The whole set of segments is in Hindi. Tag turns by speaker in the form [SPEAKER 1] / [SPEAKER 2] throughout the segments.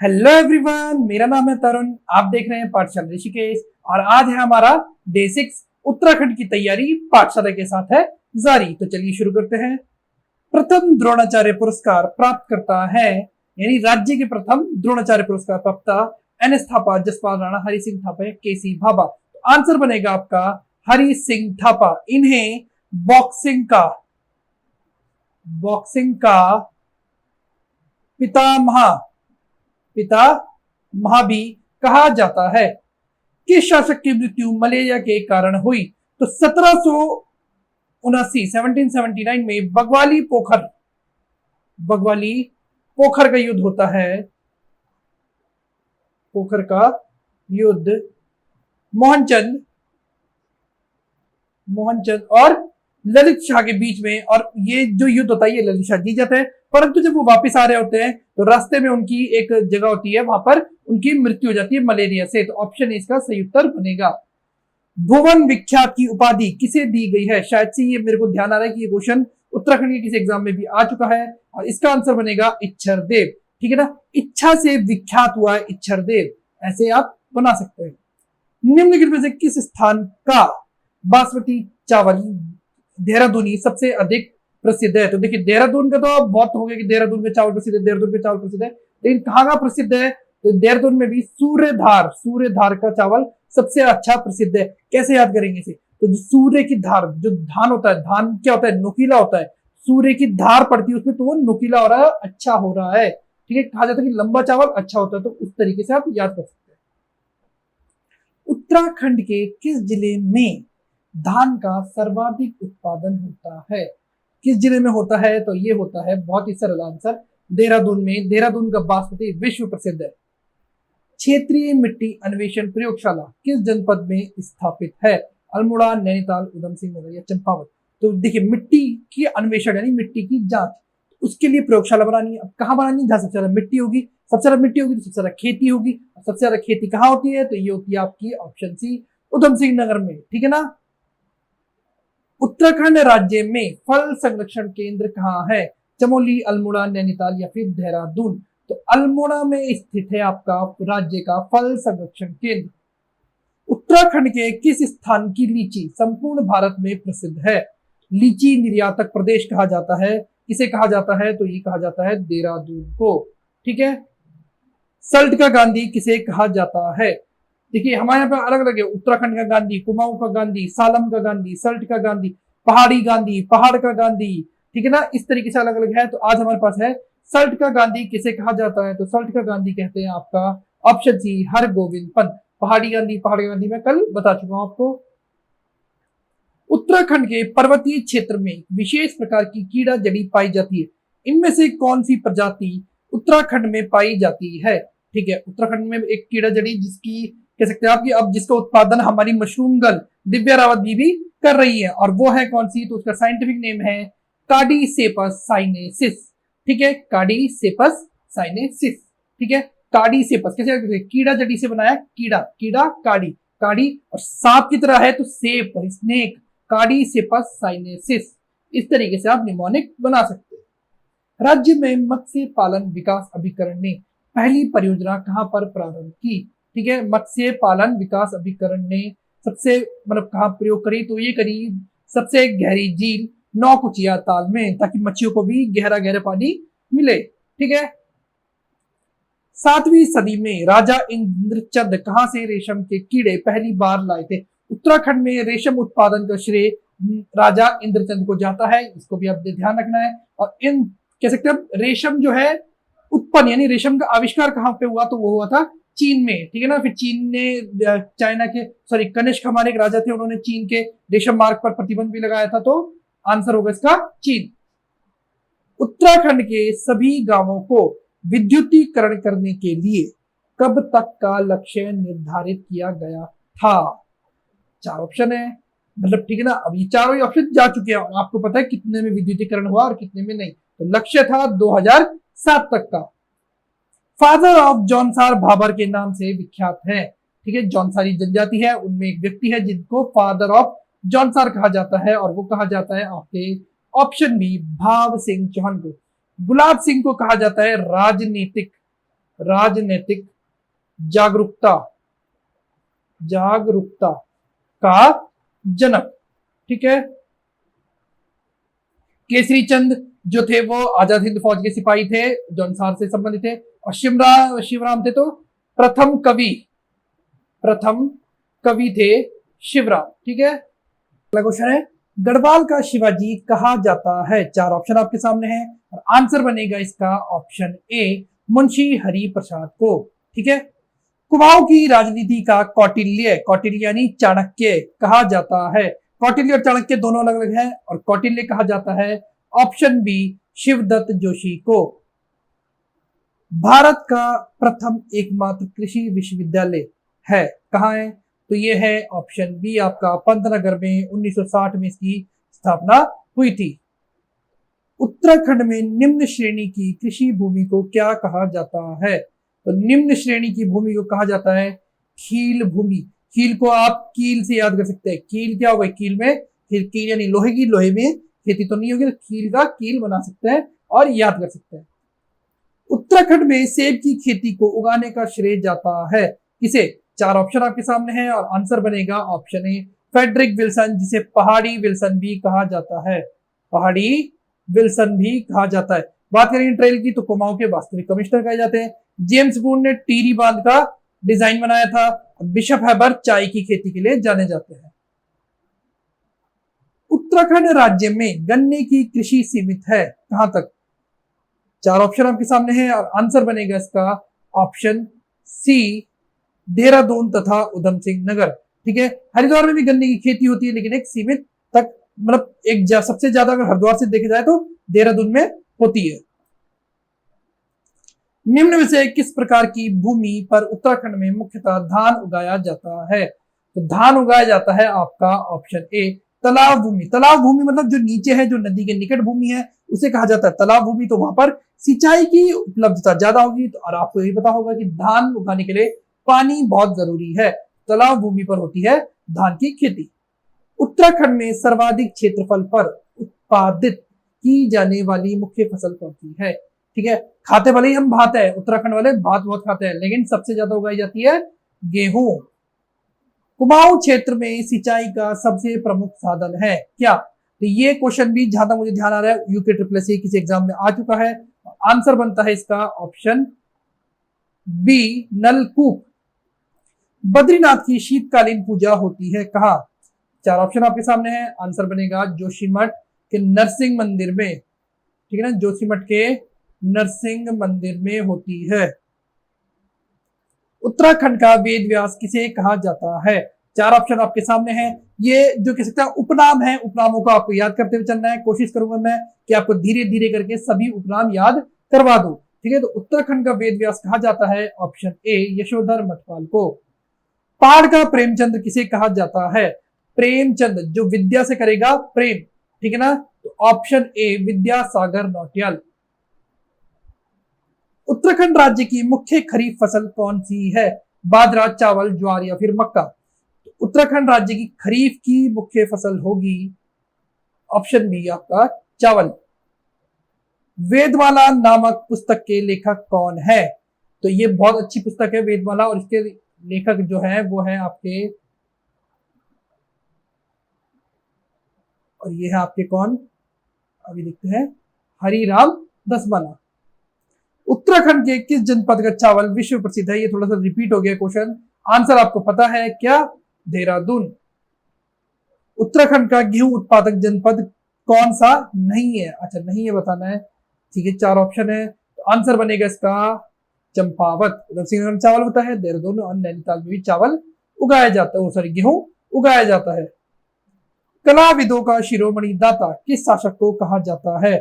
[SPEAKER 1] हेलो एवरीवन, मेरा नाम है तरुण। आप देख रहे हैं पाठशाला ऋषिकेश और आज है हमारा डे 6 उत्तराखंड की तैयारी पाठशाला के साथ है जारी। तो चलिए शुरू करते हैं। प्रथम द्रोणाचार्य पुरस्कार प्राप्त करता है, यानी राज्य के प्रथम द्रोणाचार्य पुरस्कार प्राप्त एन एस थापा, जसपाल राणा, हरि सिंह थापा, केसी भाभा। तो आंसर बनेगा आपका हरि सिंह थापा। इन्हें बॉक्सिंग का पितामह भी कहा जाता है। किस शासक की मृत्यु मलेरिया के कारण हुई? तो 1779 में बगवाली पोखर का युद्ध होता है। पोखर का युद्ध मोहनचंद और ललित शाह के बीच में, और ये जो युद्ध होता है ये ललित शाह जीत जाते हैं। परंतु जब वो वापस आ रहे होते हैं तो रास्ते में उनकी एक जगह होती है, वहां पर उनकी मृत्यु हो जाती है मलेरिया से। तो ऑप्शन इसका सही उत्तर बनेगा। भुवन विख्यात की उपाधि किसे दी गई है? शायद से ये मेरे को ध्यान आ रहा है कि ये क्वेश्चन उत्तराखंड के किसी एग्जाम में भी आ चुका है और इसका आंसर बनेगा इच्छर देव। ठीक है ना, इच्छा से विख्यात हुआ है इच्छर देव, ऐसे आप बना सकते हैं। निम्नलिखित में से किस स्थान का बासमती चावल देहरादूनी सबसे अधिक प्रसिद्ध है? तो देखिए, देहरादून का तो अब बहुत हो गया कि देहरादून का चावल प्रसिद्ध है, देहरादून का चावल प्रसिद्ध है, लेकिन कहाँ का प्रसिद्ध है? तो देहरादून में भी सूर्यधार का चावल सबसे अच्छा प्रसिद्ध है। कैसे याद करेंगे इसे? तो जो सूर्य की धार, जो धान होता है, धान क्या होता है? नुकीला होता है। सूर्य की धार पड़ती है उसमें तो वो नुकीला हो रहा है, अच्छा हो रहा है। ठीक है, कहा जाता है कि लंबा चावल अच्छा होता है, तो उस तरीके से आप याद कर सकते हैं। उत्तराखंड के किस जिले में धान का सर्वाधिक उत्पादन होता है? किस जिले में होता है? तो ये होता है, बहुत ही सरल आंसर, देहरादून में। देहरादून का बासमती विश्व प्रसिद्ध है। क्षेत्रीय मिट्टी अन्वेषण प्रयोगशाला किस जनपद में स्थापित है? अल्मोड़ा, नैनीताल, उधम सिंह नगर या चंपावत। तो देखिए, मिट्टी की अन्वेषण यानी मिट्टी की जांच, उसके लिए प्रयोगशाला बनानी है। अब कहाँ बनानी है? जहां सबसे ज्यादा मिट्टी होगी, सबसे ज्यादा मिट्टी होगी तो सबसे ज्यादा खेती होगी। सबसे ज्यादा खेती कहाँ होती है? तो ये होती है आपकी ऑप्शन सी, उधम सिंह नगर में। ठीक है ना। उत्तराखंड राज्य में फल संरक्षण केंद्र कहाँ है? चमोली, अल्मोड़ा, नैनीताल या फिर देहरादून। तो अल्मोड़ा में स्थित है आपका राज्य का फल संरक्षण केंद्र। उत्तराखंड के किस स्थान की लीची संपूर्ण भारत में प्रसिद्ध है? लीची निर्यातक प्रदेश कहा जाता है। किसे कहा जाता है? तो ये कहा जाता है देहरादून को। ठीक है। सल्ट का गांधी किसे कहा जाता है? देखिए, हमारे यहाँ पे अलग अलग है। उत्तराखंड का गांधी, कुमाऊं का गांधी, सालम का गांधी, सल्ट का गांधी, पहाड़ी गांधी, पहाड़ का गांधी। ठीक है ना, इस तरीके से अलग अलग है। तो आज हमारे पास है सल्ट का गांधी किसे कहा जाता है? तो सल्ट का गांधी कहते हैं आपका ऑप्शन सी, हरगोविंद पंत। पहाड़ी गांधी मैं कल बता चुका हूं आपको। उत्तराखंड के पर्वतीय क्षेत्र में विशेष प्रकार की कीड़ा जड़ी पाई जाती है। इनमें से कौन सी प्रजाति उत्तराखंड में पाई जाती है? ठीक है, उत्तराखंड में एक कीड़ा जड़ी जिसकी कह सकते हैं आप कि अब जिसका उत्पादन हमारी मशरूम गर्ल दिव्या रावत भी कर रही है, और वो है कौन सी? तो उसका साइंटिफिक नेम है कार्डीसेपस साइनेसिस। ठीक है, कार्डीसेपस साइनेसिस। ठीक है, कार्डीसेपस कैसे? कीड़ा जड़ी से बनाया, कीड़ा कार्डी और सांप की तरह है तो सेप, स्नेक, कार्डीसेपस साइनेसिस। इस तरीके से आप निमोनिक बना सकते हैं। राज्य में मत्स्य पालन विकास अभिकरण ने पहली परियोजना कहां पर प्रारंभ की? ठीक है, मत्स्य पालन विकास अभिकरण ने सबसे कहां प्रयोग करी? तो ये करी सबसे गहरी झील नौकुचिया ताल में, ताकि मच्छियों को भी गहरा गहरा पानी मिले। ठीक है। 7वीं सदी में राजा इंद्रचंद कहां से रेशम के कीड़े पहली बार लाए थे? उत्तराखंड में रेशम उत्पादन का श्रेय राजा इंद्रचंद को जाता है, इसको भी आप ध्यान रखना है। और इन कह सकते हैं रेशम जो है उत्पन्न, यानी रेशम का आविष्कार कहां पे हुआ? तो वो हुआ था चीन में। ठीक है ना, फिर चीन ने चाइना के कनिष्क हमारे एक राजा थे, उन्होंने चीन के रेशम मार्ग पर प्रतिबंध भी लगाया था। तो आंसर होगा इसका चीन। उत्तराखंड के सभी गांवों को विद्युतीकरण करने के लिए कब तक का लक्ष्य निर्धारित किया गया था? 4 ऑप्शन है, ठीक है ना। अब ये चारों ऑप्शन जा चुके हैं, आपको पता है कितने में विद्युतीकरण हुआ और कितने में नहीं। तो लक्ष्य था 2007 तक का। फादर ऑफ जौनसार भाबर के नाम से विख्यात है। ठीक है, जौनसारी जनजाति है, उनमें एक व्यक्ति है जिनको फादर ऑफ जौनसार कहा जाता है, और वो कहा जाता है आपके ऑप्शन बी, भाव सिंह चौहान को। गुलाब सिंह को कहा जाता है राजनीतिक राजनीतिक जागरूकता जागरूकता का जनक। ठीक है। केसरी चंद जो थे वो आजाद हिंद फौज के सिपाही थे जो अंसार से संबंधित थे। और शिवराम थे तो प्रथम कवि थे शिवराम। ठीक है। अगला क्वेश्चन है, गढ़वाल का शिवाजी कहा जाता है? चार ऑप्शन आपके सामने हैं और आंसर बनेगा इसका ऑप्शन ए, मुंशी हरि प्रसाद को। ठीक है। कुमाऊं की राजनीति का कौटिल्य यानी चाणक्य कहा जाता है। कौटिल्य और चाणक्य दोनों अलग अलग हैं और कौटिल्य कहा जाता है ऑप्शन बी, शिवदत्त जोशी को। भारत का प्रथम एकमात्र कृषि विश्वविद्यालय है कहाँ है? तो ये है ऑप्शन बी आपका पंतनगर में 1960 में इसकी स्थापना हुई थी। उत्तराखंड में निम्न श्रेणी की कृषि भूमि को क्या कहा जाता है? तो निम्न श्रेणी की भूमि को कहा जाता है खील भूमि। खील को आप कील से याद कर सकते हैं। कील क्या होगा? कील में कील यानी लोहे की, लोहे में खेती तो नहीं होगी, तो खील का कील बना सकते हैं और याद कर सकते हैं। उत्तराखंड में सेब की खेती को उगाने का श्रेय जाता है किसे? चार ऑप्शन आपके सामने हैं और आंसर बनेगा ऑप्शन ए, फेडरिक विल्सन, जिसे पहाड़ी विल्सन भी कहा जाता है। पहाड़ी विल्सन भी कहा जाता है। बात करेंगे ट्रेल की तो कुमाऊं के वास्तविक कमिश्नर कहे जाते हैं। जेम्स बून ने टीरी बांध का डिजाइन बनाया था। बिशप हैबर चाय की खेती के लिए जाने जाते हैं। उत्तराखंड राज्य में गन्ने की कृषि सीमित है कहां तक? चार ऑप्शन आपके सामने हैं और आंसर बनेगा इसका ऑप्शन सी, देहरादून तथा उधम सिंह नगर। ठीक है। हरिद्वार में भी गन्ने की खेती होती है लेकिन एक सीमित तक, मतलब एक सबसे ज्यादा अगर हरिद्वार से देखा जाए तो देहरादून में होती है। निम्न में से किस प्रकार की भूमि पर उत्तराखंड में मुख्यतः धान उगाया जाता है? तो धान उगाया जाता है आपका ऑप्शन ए, तालाब भूमि। तालाब भूमि मतलब जो नीचे है, जो नदी के निकट भूमि है, उसे कहा जाता है तालाब भूमि। तो वहां पर सिंचाई की उपलब्धता ज्यादा होगी और आपको यही पता होगा कि धान उगाने के लिए पानी बहुत जरूरी है। तालाब भूमि पर होती है धान की खेती। उत्तराखंड में सर्वाधिक क्षेत्रफल पर उत्पादित की जाने वाली मुख्य फसल कौन सी है? ठीक है। खाते भले ही हम भात है, उत्तराखंड वाले भात बहुत खाते हैं, लेकिन सबसे ज्यादा उगाई जाती है गेहूं। कुमाऊं क्षेत्र में सिंचाई का सबसे प्रमुख साधन है क्या? तो ये क्वेश्चन भी जहां तक मुझे ध्यान आ रहा है यूके SSC किसी एग्जाम में आ चुका है। आंसर बनता है इसका ऑप्शन बी, नलकूप। बद्रीनाथ की शीतकालीन पूजा होती है कहाँ? चार ऑप्शन आपके सामने हैं। आंसर बनेगा जोशीमठ के नरसिंह मंदिर में। ठीक है ना, जोशीमठ के नरसिंह मंदिर में होती है। उत्तराखंड का वेद व्यास किसे कहा जाता है? चार ऑप्शन आपके सामने हैं। ये जो कह सकते हैं उपनाम है, उपनामों को आपको याद करते हुए चलना है। कोशिश करूंगा मैं कि आपको धीरे धीरे करके सभी उपनाम याद करवा दूं। ठीक है। तो उत्तराखंड का वेद व्यास कहा जाता है ऑप्शन ए, यशोधर मठपाल को। पहाड़ का प्रेमचंद किसे कहा जाता है? प्रेमचंद जो विद्या से करेगा प्रेम। ठीक है ना, तो ऑप्शन ए, विद्यासागर नौटियाल। उत्तराखंड राज्य की मुख्य खरीफ फसल कौन सी है? बाजरा, चावल, ज्वार या फिर मक्का? उत्तराखंड राज्य की खरीफ की मुख्य फसल होगी ऑप्शन बी आपका चावल। वेदमाला नामक पुस्तक के लेखक कौन है? तो ये बहुत अच्छी पुस्तक है वेदमाला, और इसके लेखक जो है वो है आपके, और ये है आपके कौन, अभी देखते हैं, हरिराम दसमाला। उत्तराखंड के किस जनपद का चावल विश्व प्रसिद्ध है? ये थोड़ा सा रिपीट हो गया क्वेश्चन। आंसर आपको पता है क्या? देहरादून। उत्तराखंड का गेहूं उत्पादक जनपद कौन सा नहीं है? अच्छा, नहीं है बताना है। ठीक है, चार ऑप्शन है, तो आंसर बनेगा इसका चंपावत। उधर सिंह चावल होता है, देहरादून और नैनीताल में भी चावल उगाया जाता है, सॉरी गेहूं उगाया जाता है। कलाविदों का शिरोमणि दाता किस शासक को कहा जाता है?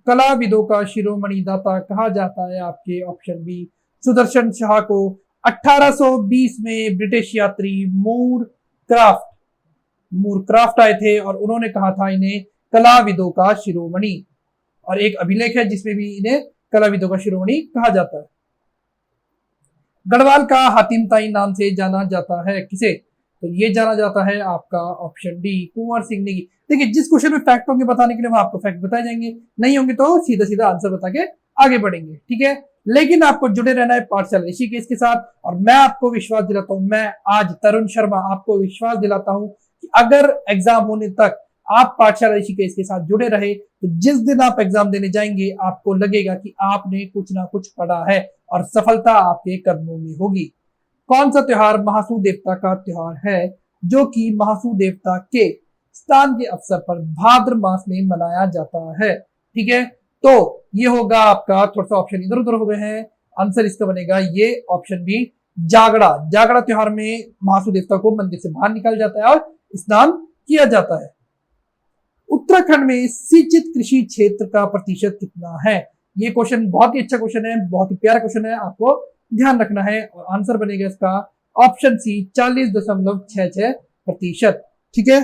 [SPEAKER 1] कलाविदों का शिरोमणि दाता कहा जाता है आपके ऑप्शन बी, सुदर्शन शाह को। 1820 में ब्रिटिश यात्री मूर क्राफ्ट आए थे और उन्होंने कहा था इन्हें कलाविदों का शिरोमणि, और एक अभिलेख है जिसमें भी इन्हें कलाविदों का शिरोमणि कहा जाता है। गढ़वाल का हातिम ताई नाम से जाना जाता है किसे? तो ये जाना जाता है आपका ऑप्शन डी, कुंवर सिंह नेगी। देखिए, जिस क्वेश्चन में फैक्ट होंगे बताने के लिए वहां आपको फैक्ट बताए जाएंगे, नहीं होंगे तो सीधा सीधा आंसर बता के आगे बढ़ेंगे। ठीक है, लेकिन आपको जुड़े रहना है पाठशाला ऋषिकेश के साथ। और मैं आपको विश्वास दिलाता हूं, मैं आज तरुण शर्मा आपको विश्वास दिलाता हूं कि अगर एग्जाम होने तक आप पाठशाला ऋषिकेश के साथ जुड़े रहे तो जिस दिन आप एग्जाम देने जाएंगे आपको लगेगा कि आपने कुछ ना कुछ पढ़ा है और सफलता आपके कदमों में होगी। कौन सा त्योहार महासू देवता का त्योहार है जो कि महासू देवता के स्थान के अवसर पर भाद्र मास में मनाया जाता है? ठीक है, तो ये होगा आपका, थोड़ा सा ऑप्शन इधर उधर हो गए हैं, आंसर इसका बनेगा ये ऑप्शन बी जागड़ा। जागड़ा त्योहार में महासू देवता को मंदिर से बाहर निकाल जाता है और स्नान किया जाता है। उत्तराखंड में सिंचित कृषि क्षेत्र का प्रतिशत कितना है? ये क्वेश्चन बहुत ही अच्छा क्वेश्चन है, बहुत ही प्यारा क्वेश्चन है, आपको ध्यान रखना है। और आंसर बनेगा इसका ऑप्शन सी 40.66%। ठीक है।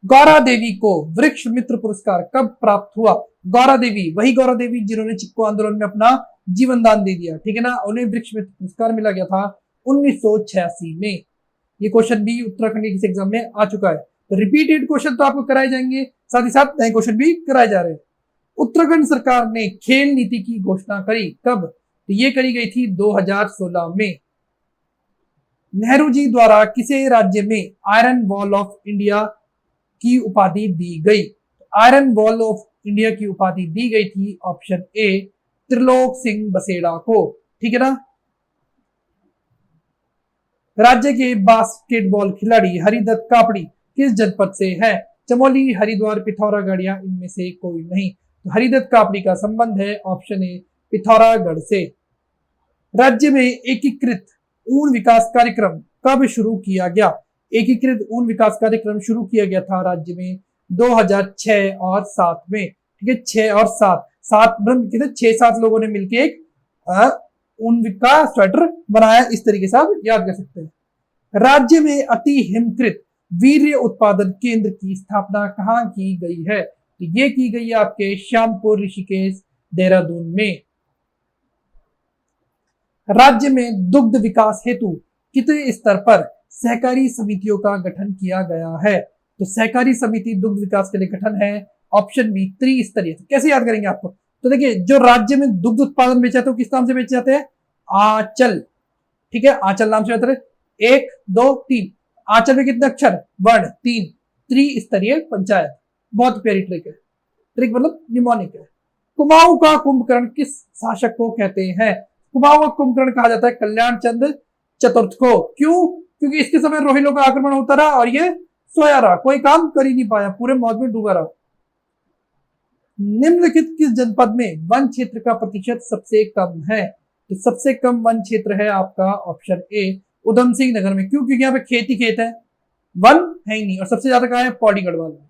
[SPEAKER 1] गौरा देवी को वृक्ष मित्र पुरस्कार कब प्राप्त हुआ? गौरा देवी, वही गौरा देवी जिन्होंने चिपको आंदोलन में अपना जीवन दान दे दिया, ठीक है ना, उन्हें वृक्ष मित्र पुरस्कार मिला गया था 1986 में। ये क्वेश्चन भी उत्तराखंड के किसी एग्जाम में आ चुका है। तो रिपीटेड क्वेश्चन तो आपको कराए जाएंगे, साथ ही साथ नए क्वेश्चन भी कराए जा रहे हैं। उत्तराखंड सरकार ने खेल नीति की घोषणा करी कब? तो ये करी गई थी 2016 में। नेहरू जी द्वारा किसे राज्य में आयरन वॉल ऑफ इंडिया की उपाधि दी गई? आयरन वॉल ऑफ इंडिया की उपाधि दी गई थी ऑप्शन ए त्रिलोक सिंह बसेड़ा को। ठीक है ना। राज्य के बास्केटबॉल खिलाड़ी हरिदत्त कापड़ी किस जनपद से है? चमोली, हरिद्वार, पिथौरागढ़ या इनमें से कोई नहीं। तो हरिदत्त कापड़ी का संबंध है ऑप्शन ए पिथौरागढ़ से। राज्य में एकीकृत ऊन विकास कार्यक्रम कब शुरू किया गया? एकीकृत ऊन विकास कार्यक्रम शुरू किया गया था राज्य में 2006 और 7 में। ठीक है, 6 और 7 कितने 6-7 लोगों ने मिलकर एक ऊन का स्वेटर बनाया, इस तरीके से आप याद कर सकते हैं। राज्य में अति हिमकृत वीर्य उत्पादन केंद्र की स्थापना कहाँ की गई है? तो ये की गई है आपके श्यामपुर, ऋषिकेश, देहरादून में। राज्य में दुग्ध विकास हेतु कितने स्तर पर सहकारी समितियों का गठन किया गया है? तो सहकारी समिति दुग्ध विकास के लिए गठन है ऑप्शन बी त्रिस्तरीय। कैसे याद करेंगे आपको? तो देखिए, जो राज्य में दुग्ध उत्पादन बेचे जाते हैं किस नाम से बेचे जाते हैं? आंचल। ठीक है, आंचल नाम से बेचते हैं। 1 2 3 आंचल में कितने अक्षर? वर्ण 3। त्रिस्तरीय पंचायत। बहुत प्यारी ट्रिक है, ट्रिक मतलब निमोनिक है। कुमाऊं का कुंभकर्ण किस शासक को कहते हैं? कुमाऊं का कुंभकर्ण कहा जाता है कल्याण चंद्र चतुर्थ को। क्यों? क्योंकि इसके समय रोहिलों का आक्रमण होता रहा और ये सोया रहा, कोई काम कर ही नहीं पाया, पूरे मौज में डूबा रहा। निम्नलिखित किस जनपद में वन क्षेत्र का प्रतिशत सबसे कम है? तो सबसे कम वन क्षेत्र है आपका ऑप्शन ए उधम सिंह नगर में। क्यों? क्योंकि यहाँ पे खेत ही खेत है, वन है ही नहीं। और सबसे ज्यादा कहा है पौड़ी गढ़वाल में।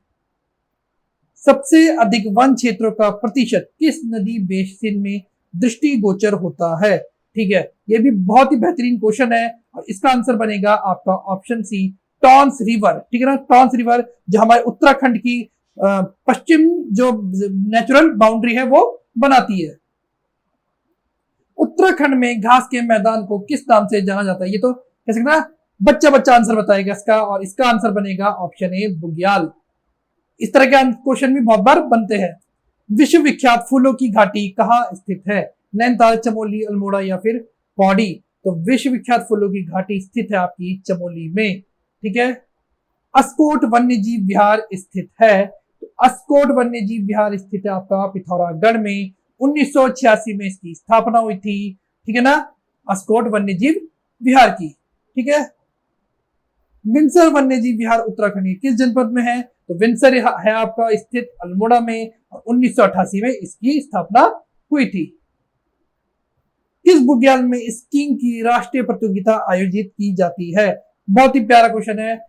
[SPEAKER 1] सबसे अधिक वन क्षेत्रों का प्रतिशत किस नदी बेसिन में दृष्टिगोचर होता है? ठीक है, ये भी बहुत ही बेहतरीन क्वेश्चन है और इसका आंसर बनेगा आपका ऑप्शन सी टॉन्स रिवर। ठीक है ना, टॉन्स रिवर जो हमारे उत्तराखंड की पश्चिम जो नेचुरल बाउंड्री है वो बनाती है। उत्तराखंड में घास के मैदान को किस नाम से जाना जाता है? ये तो कैसे ना बच्चा बच्चा आंसर बताएगा इसका, और इसका आंसर बनेगा ऑप्शन ए बुग्याल। इस तरह के क्वेश्चन भी बहुत बार बनते हैं। विश्व विख्यात फूलों की घाटी कहाँ स्थित है? नैनीताल, चमोली, अल्मोड़ा या फिर पौड़ी? तो विश्व विख्यात फूलों की घाटी स्थित है आपकी चमोली में। ठीक है। अस्कोट वन्यजीव विहार स्थित है, तो अस्कोट वन्यजीव विहार स्थित है आपका पिथौरागढ़ में। 1986 में इसकी स्थापना हुई थी। ठीक है ना, अस्कोट वन्यजीव विहार की। ठीक है। विंसर वन्यजीव विहार उत्तराखंड के किस जनपद में है? तो विंसर है आपका स्थित अल्मोड़ा में और 1988 में इसकी स्थापना हुई थी। किस बुग्याल में स्कीइंग की राष्ट्रीय प्रतियोगिता आयोजित की जाती है? बहुत ही प्यारा क्वेश्चन है।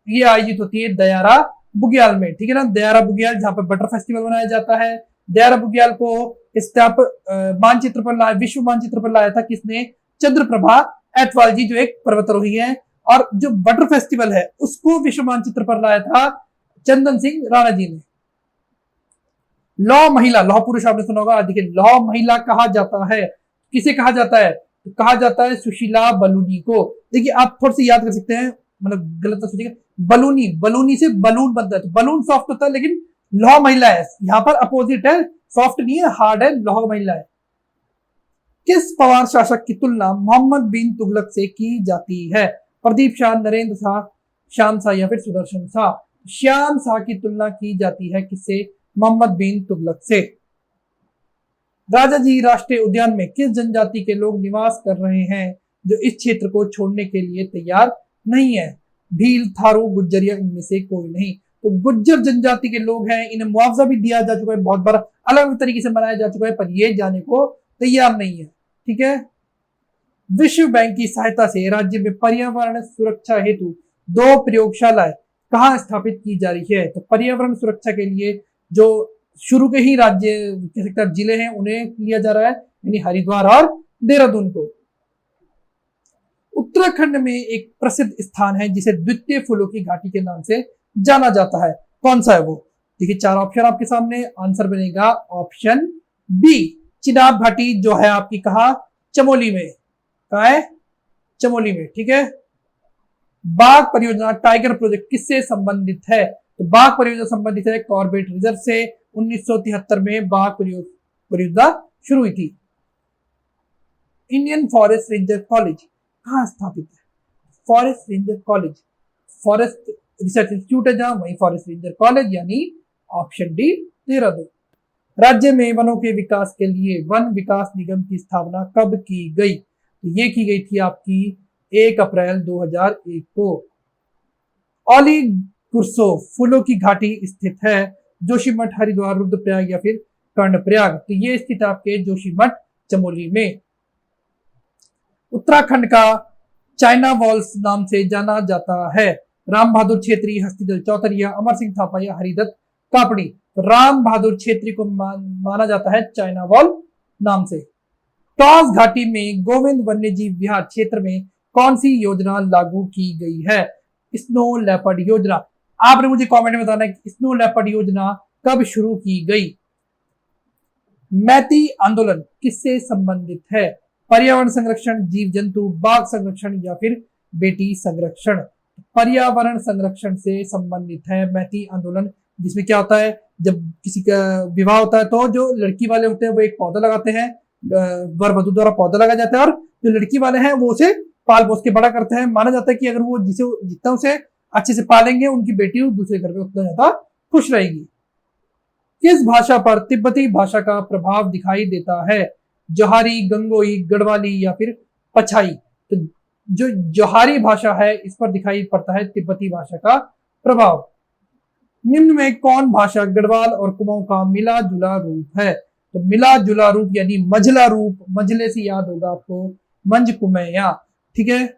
[SPEAKER 1] ये आयोजित होती है दयारा बुग्याल में। ठीक है ना, दयारा बुग्याल जहां पर बटर फेस्टिवल मनाया जाता है। दयारा बुग्याल को इस मानचित्र पर लाया, विश्व मानचित्र पर लाया था किसने? चंद्रप्रभा एतवाल जी, जो एक पर्वतारोही है। और जो बटर फेस्टिवल है उसको विश्व मानचित्र पर लाया था चंदन सिंह राणा जी ने। लौह महिला, लौह पुरुष आपने सुना होगा। देखिए, लौह महिला कहा जाता है, किसे कहा जाता है? तो कहा जाता है सुशीला बलूनी को। देखिए, आप थोड़ा सी याद कर सकते हैं, मतलब गलत तो सोचिएगा। बलूनी, बलूनी से बलून बनता है, तो बलून सॉफ्ट होता है, लेकिन लौह महिला है यहाँ पर अपोजिट है, सॉफ्ट नहीं है, हार्ड है, लौह महिला है। किस पवार शासक की तुलना मोहम्मद बिन तुगलक से की जाती है? प्रदीप शाह, नरेंद्र शाह, श्याम शाह या फिर सुदर्शन शाह? श्याम शाह की तुलना की जाती है किससे? मोहम्मद बिन तुगलक से। राजाजी राष्ट्रीय उद्यान में किस जनजाति के लोग निवास कर रहे हैं जो इस क्षेत्र को छोड़ने के लिए तैयार नहीं है? भील, थारू, गुज्जर या इनमें से कोई नहीं। तो गुज्जर जनजाति के लोग हैं, इन्हें मुआवजा भी दिया जा चुका है, बहुत बार अलग अलग तरीके से मनाया जा चुका है, पर ये जाने को तैयार नहीं है। ठीक है। विश्व बैंक की सहायता से राज्य में पर्यावरण सुरक्षा हेतु 2 प्रयोगशालाएं कहाँ स्थापित की जा रही है? तो पर्यावरण सुरक्षा के लिए जो शुरू के ही राज्य कह सकते हैं जिले हैं उन्हें लिया जा रहा है, यानी हरिद्वार और देहरादून को। उत्तराखंड में एक प्रसिद्ध स्थान है जिसे द्वितीय फूलों की घाटी के नाम से जाना जाता है, कौन सा है वो? देखिए 4 ऑप्शन आपके सामने, आंसर बनेगा ऑप्शन बी, चिनाब घाटी, जो है आपकी कहा चमोली में। कहा है? चमोली में। ठीक है। बाघ परियोजना टाइगर प्रोजेक्ट किससे संबंधित है? तो बाघ परियोजना संबंधित है कॉर्बेट रिजर्व से। 1973 में बाघ परियोजना शुरू हुई थी। इंडियन फॉरेस्ट रेंजर कॉलेज कहाँ स्थापित है? Forest ranger college, forest research institute है जहां, वही फॉरेस्ट रेंजर कॉलेज, यानी ऑप्शन डी, देहरादून। राज्य में वनों के विकास के लिए वन विकास निगम की स्थापना कब की गई? तो ये की गई थी आपकी 1 अप्रैल 2001 को। ओली गुरसो फूलों की घाटी स्थित है? जोशीमठ, हरिद्वार, रुद्रप्रयाग या फिर कर्णप्रयाग? तो ये स्थित आपके जोशीमठ, चमोली में। उत्तराखंड का चाइना वॉल्स नाम से जाना जाता है? राम बहादुर छेत्री, हस्तिदल चौतरिया, अमर सिंह थापा या हरिदत्त कापड़ी? तो राम बहादुर छेत्री को माना जाता है चाइना वॉल नाम से। टॉस घाटी में गोविंद वन्यजीव विहार क्षेत्र में कौन सी योजना लागू की गई है? स्नो लेपर्ड योजना। आपने मुझे कमेंट में बताना है कि स्नो लेपर्ड योजना कब शुरू की गई? मैती आंदोलन किससे संबंधित है? पर्यावरण संरक्षण, जीव जंतु, बाघ संरक्षण या फिर बेटी संरक्षण? पर्यावरण संरक्षण से संबंधित है मैती आंदोलन, जिसमें क्या होता है, जब किसी का विवाह होता है तो जो लड़की वाले होते हैं वो एक पौधा लगाते हैं, वर वधु द्वारा पौधा लगाया जाता है, और जो लड़की वाले हैं वो उसे पाल पोस के बड़ा करते हैं। माना जाता है कि अगर वो जितना उसे अच्छे से पालेंगे उनकी बेटी दूसरे घर में उतना ज्यादा खुश रहेगी। किस भाषा पर तिब्बती भाषा का प्रभाव दिखाई देता है? जोहारी, गंगोई, गढ़वाली या फिर पछाई? तो जो जोहारी भाषा है इस पर दिखाई पड़ता है तिब्बती भाषा का प्रभाव। निम्न में कौन भाषा गढ़वाल और कुमाऊं का मिला जुला रूप है? तो मिला जुला रूप यानी मझला रूप, मझले से याद होगा आपको मंझ कुमैया। ठीक है।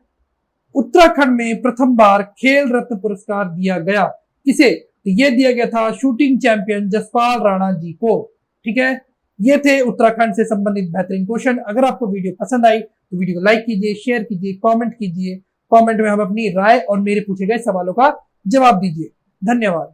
[SPEAKER 1] उत्तराखंड में प्रथम बार खेल रत्न पुरस्कार दिया गया किसे? तो ये दिया गया था शूटिंग चैंपियन जसपाल राणा जी को। ठीक है। ये थे उत्तराखंड से संबंधित बेहतरीन क्वेश्चन। अगर आपको वीडियो पसंद आई तो वीडियो को लाइक कीजिए, शेयर कीजिए, कमेंट कीजिए। कमेंट में हम अपनी राय और मेरे पूछे गए सवालों का जवाब दीजिए। धन्यवाद।